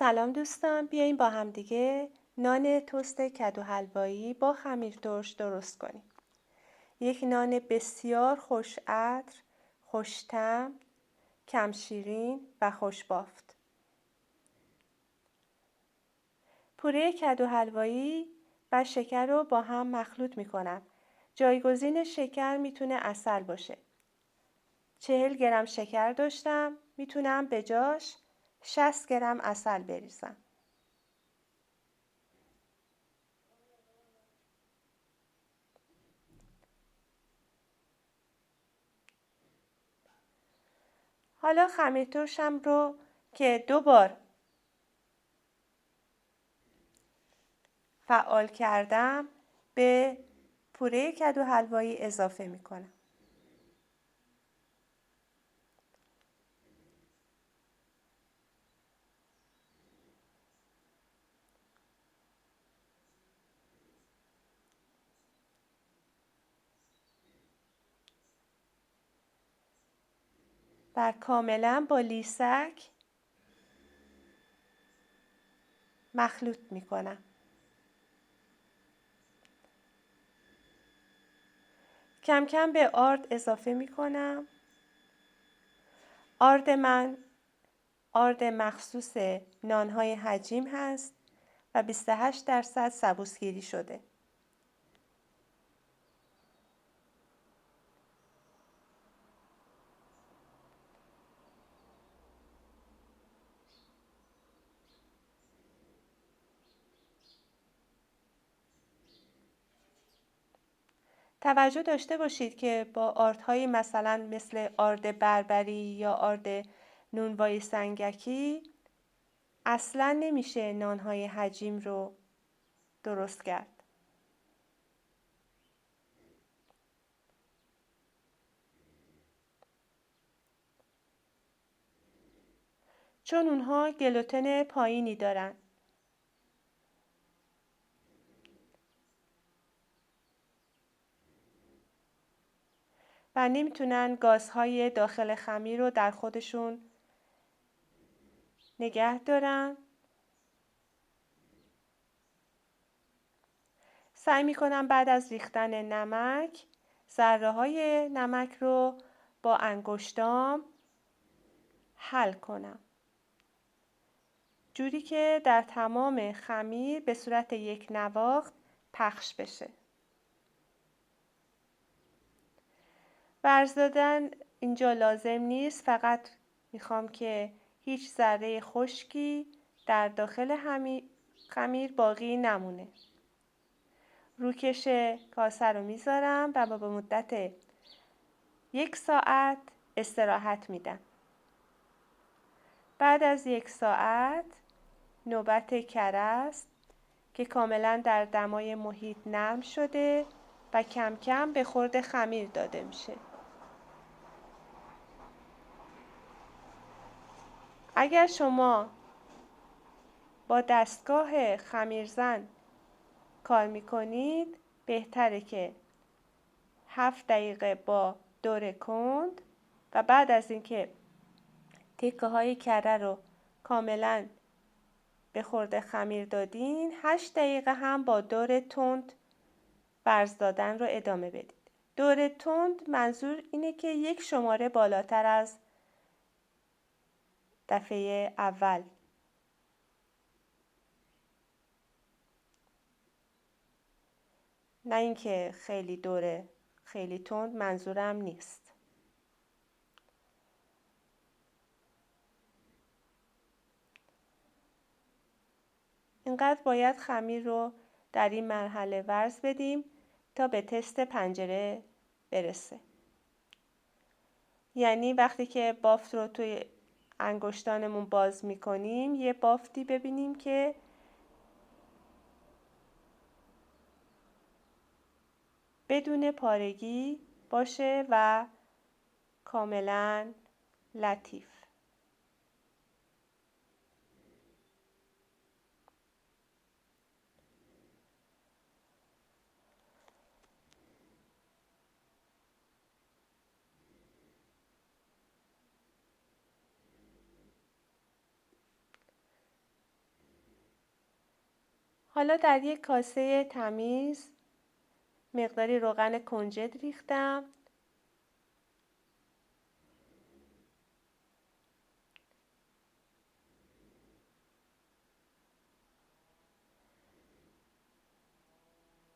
سلام دوستان، بیاین با هم دیگه نان تست کدو حلوایی با خمیر ترش درست کنیم. یک نان بسیار خوش عطر، خوش طعم، کم شیرین و خوش بافت. پوره کدو حلوایی و شکر رو با هم مخلوط می کنم. جایگزین شکر میتونه عسل باشه. 40 گرم شکر داشتم، میتونم به جاش 60 گرم عسل بریزم. حالا خمیر ترشم رو که 2 بار فعال کردم به پوره کدو حلوایی اضافه می کنم. و کاملا با لیسک مخلوط می کنم. کم کم به آرد اضافه می کنم. آرد من آرد مخصوص نانهای حجیم هست و 28% سبوسگیری شده. توجه داشته باشید که با آردهایی مثلا مثل آرد بربری یا آرد نونوایی سنگکی اصلا نمیشه نانهای حجیم رو درست کرد. چون اونها گلوتن پایینی دارن. و نمیتونن گازهای داخل خمیر رو در خودشون نگه دارن. سعی میکنم بعد از ریختن نمک ذره های نمک رو با انگشتام حل کنم. جوری که در تمام خمیر به صورت یک نواخت پخش بشه. ورز دادن اینجا لازم نیست، فقط میخوام که هیچ ذره خشکی در داخل خمیر باقی نمونه. روکش کاسه رو میذارم و به مدت 1 ساعت استراحت میدم. بعد از 1 ساعت نوبت کره است که کاملا در دمای محیط نرم شده و کم کم به خورد خمیر داده میشه. اگر شما با دستگاه خمیرزن کار میکنید بهتره که 7 دقیقه با دور کند و بعد از اینکه تکه های کره رو کاملا به خورد خمیر دادین 8 دقیقه هم با دور تند ورز دادن رو ادامه بدید. دور تند منظور اینه که 1 شماره بالاتر از دفعه اول. نه اینکه خیلی دوره خیلی تند منظورم نیست. اینقدر باید خمیر رو در این مرحله ورز بدیم تا به تست پنجره برسه. یعنی وقتی که بافت رو توی انگشتانمون باز میکنیم یه بافتی ببینیم که بدون پارگی باشه و کاملا لطیف. حالا در یک کاسه تمیز مقداری روغن کنجد ریختم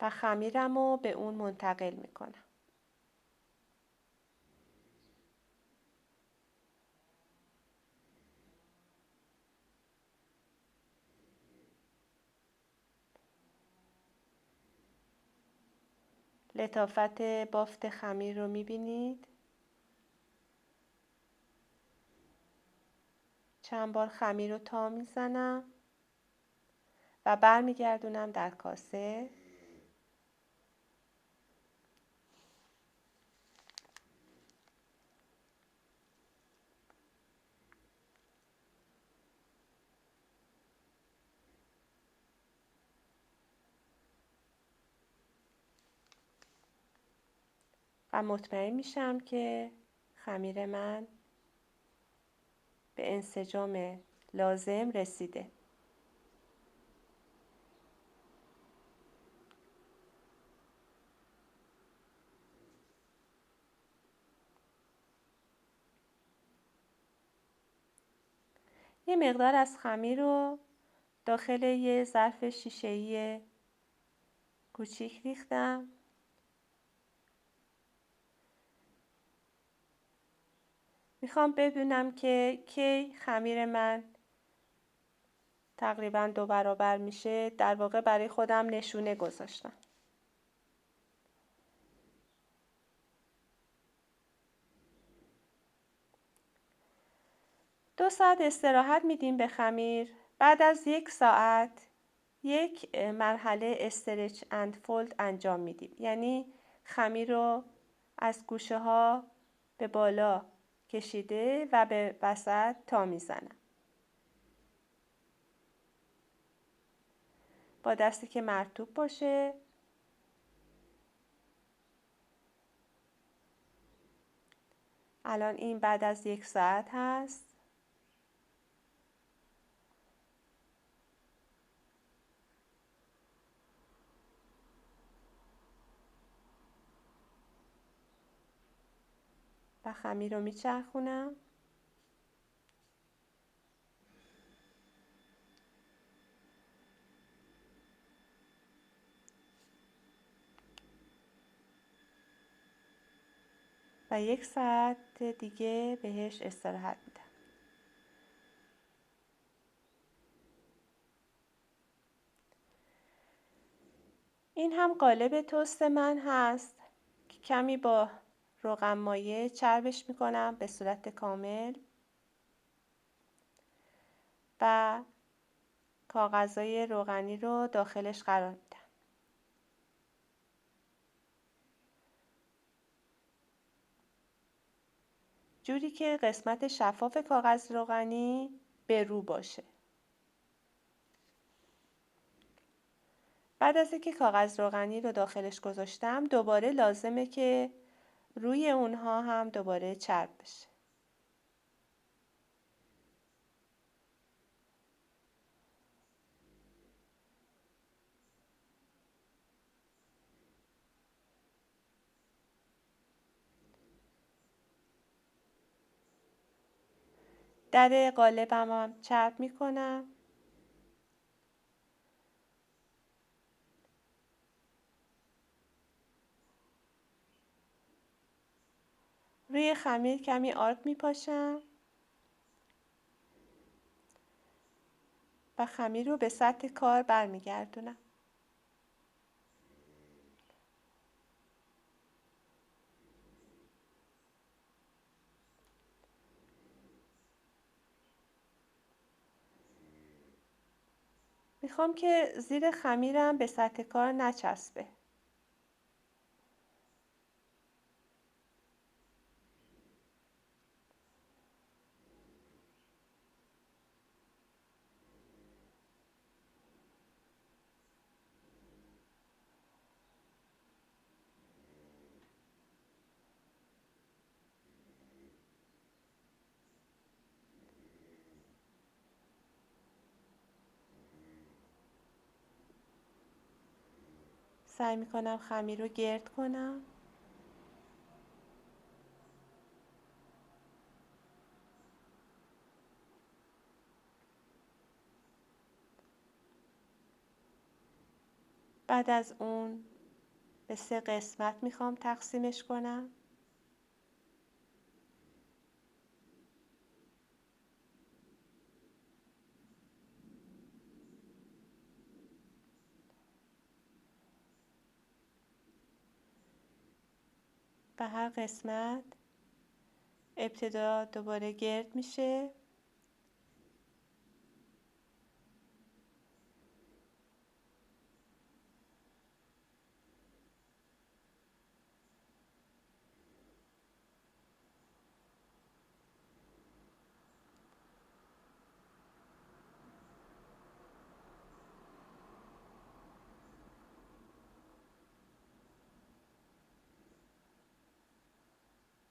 و خمیرم رو به اون منتقل میکنم. لطافت بافت خمیر رو میبینید. چند بار خمیر رو تا میزنم و برمیگردونم در کاسه. و مطمئن میشم که خمیر من به انسجام لازم رسیده. یه مقدار از خمیر رو داخل یه ظرف شیشه‌ای کوچیک ریختم. میخوام بدونم که کی خمیر من تقریبا 2 برابر میشه. در واقع برای خودم نشونه گذاشتم. دو ساعت استراحت میدیم به خمیر. بعد از 1 ساعت یک مرحله استرچ اند فولد انجام میدیم. یعنی خمیر رو از گوشه ها به بالا کشیده و به وسط تا میزنم. با دستی که مرطوب باشه. الان این بعد از 1 ساعت هست. و خمیر رو میچرخونم. و 1 ساعت دیگه بهش استراحت میدم. این هم قالب تست من هست که کمی با روغن مایع چربش میکنم به صورت کامل و کاغذهای روغنی رو داخلش قرار میدم. جوری که قسمت شفاف کاغذ روغنی به رو باشه. بعد از اینکه کاغذ روغنی رو داخلش گذاشتم دوباره لازمه که روی اونها هم دوباره چرب بشه. در قالبم هم چرب میکنم. روی خمیر کمی آرد میپاشم و خمیر رو به سطح کار برمیگردونم. میخوام که زیر خمیرم به سطح کار نچسبه. سعی میکنم خمیر رو گرد کنم. بعد از اون به 3 قسمت میخوام تقسیمش کنم. و هر قسمت ابتدا دوباره گرد میشه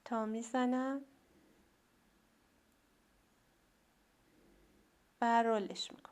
تا میزنم و رولش میکنم.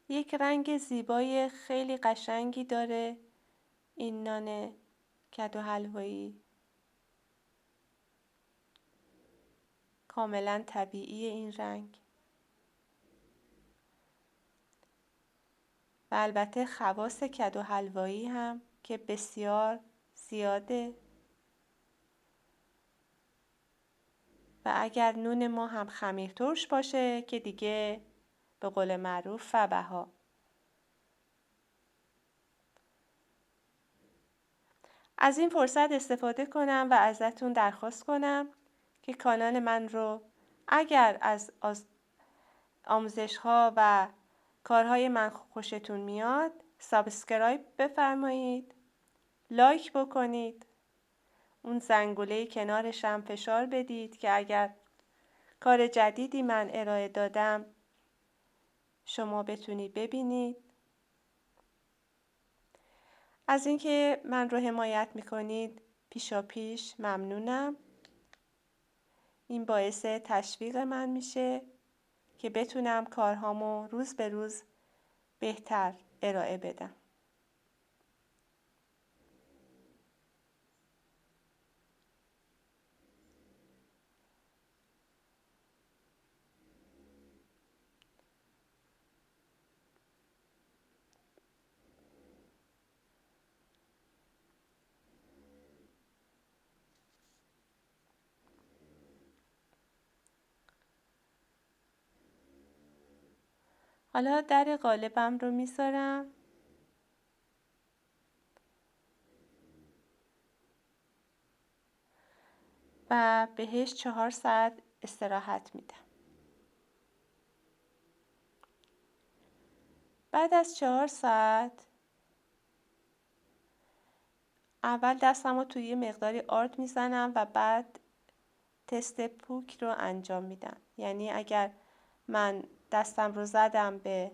یک رنگ زیبای خیلی قشنگی داره این نان کدو حلوایی. کاملا طبیعی این رنگ. و البته خواص کدو حلوایی هم که بسیار زیاده. و اگر نون ما هم خمیر ترش باشه که دیگه به قول معروف فبها. از این فرصت استفاده کنم و ازتون درخواست کنم که کانال من رو اگر از آموزش ها و کارهای من خوشتون میاد سابسکرایب بفرمایید، لایک بکنید، اون زنگوله کنارش هم فشار بدید که اگر کار جدیدی من ارائه دادم شما بتونید ببینید. از اینکه من رو حمایت میکنید پیشاپیش ممنونم. این باعث تشویق من میشه که بتونم کارهامو روز به روز بهتر ارائه بدم. حالا در قالبم رو میذارم و بهش 4 ساعت استراحت میدم. بعد از 4 ساعت اول دستم رو توی یه مقداری آرد میزنم و بعد تست پوک رو انجام میدم. یعنی اگر من دستم رو زدم به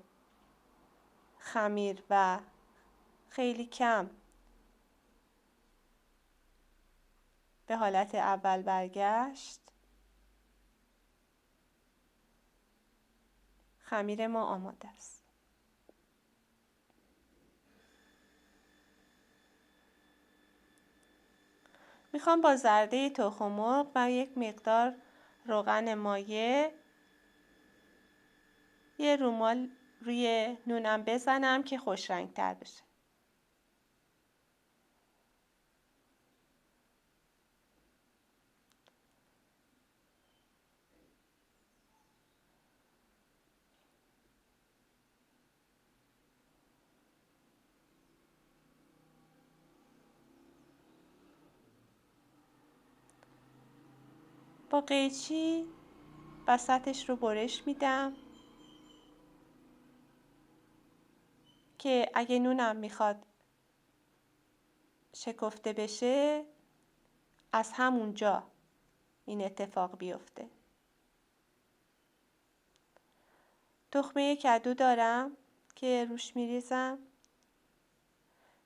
خمیر و خیلی کم به حالت اول برگشت، خمیر ما آماده است. میخوام با زرده تخم مرغ و یک مقدار روغن مایه یه رومال روی نونم بزنم که خوش رنگ تر بشه. با قیچی وسطش رو برش میدم که اگه نونم میخواد شکفته بشه از همونجا این اتفاق بیفته. تخمه کدو دارم که روش میریزم،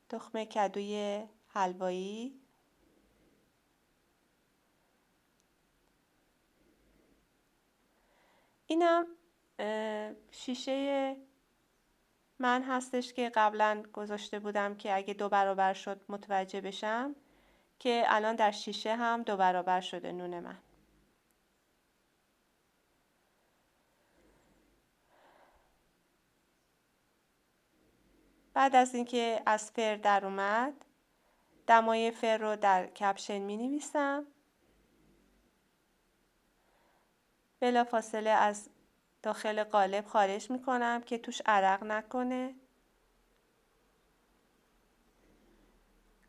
تخمه کدوی حلوایی. اینم شیشه من هستش که قبلا گذاشته بودم که اگه 2 برابر شد متوجه بشم، که الان در شیشه هم 2 برابر شده نون من. بعد از اینکه از فر در اومد، دمای فر رو در کپشن می نویسم. بلافاصله از داخل قالب خارج می کنم که توش عرق نکنه.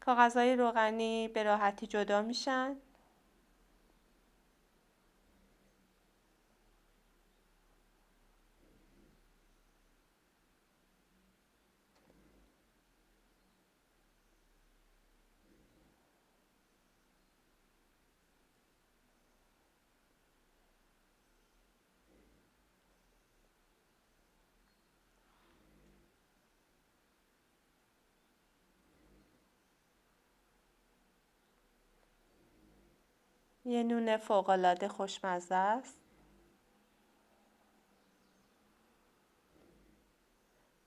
کاغذهای روغنی به راحتی جدا میشن. یه نون فوق‌العاده خوشمزه است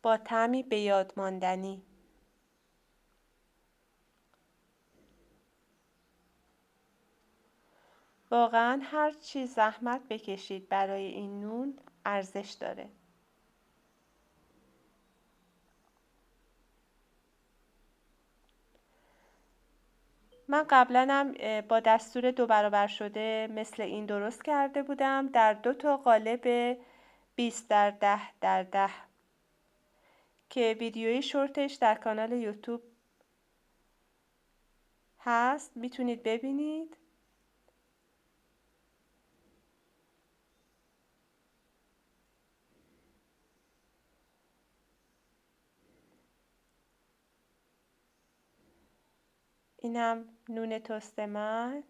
با طعمی به یاد ماندنی. واقعا هر چی زحمت بکشید برای این نون ارزش داره. من قبلا هم با دستور 2 برابر شده مثل این درست کرده بودم در 2 تا قالب 20 در 10 در 10 که ویدیوی شورتش در کانال یوتیوب هست، میتونید ببینید. اینم نون تست من.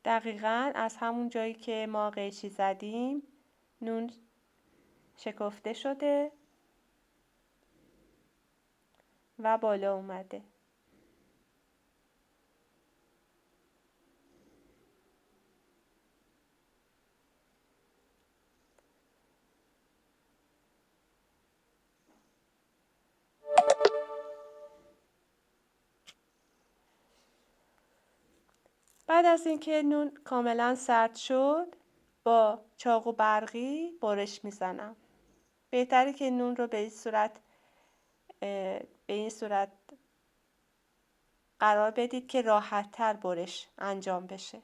دقیقاً از همون جایی که ما قیچی زدیم نون شکفته شده و بالا اومده. بعد از اینکه نون کاملا سرد شد با چاقو برقی برش میزنم. بهتره که نون رو به این صورت قرار بدید که راحت تر برش انجام بشه.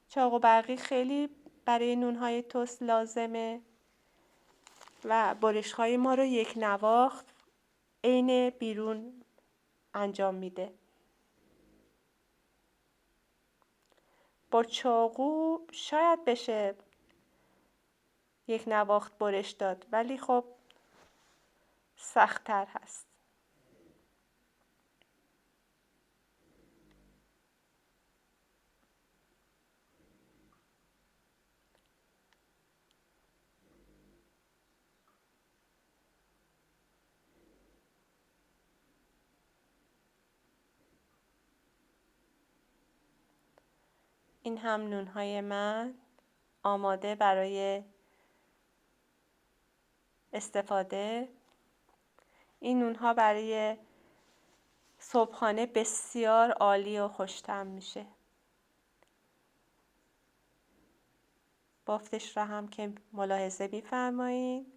چاقو برقی خیلی برای نونهای تست لازمه و برش‌های ما رو یک نواخت عین بیرون انجام میده. با چاقو شاید بشه یک نواخت برش داد، ولی خب سخت‌تر هست. این هم نونهای من آماده برای استفاده. این نونها برای صبحانه بسیار عالی و خوش‌طعم میشه. بافتش را هم که ملاحظه بفرمایید.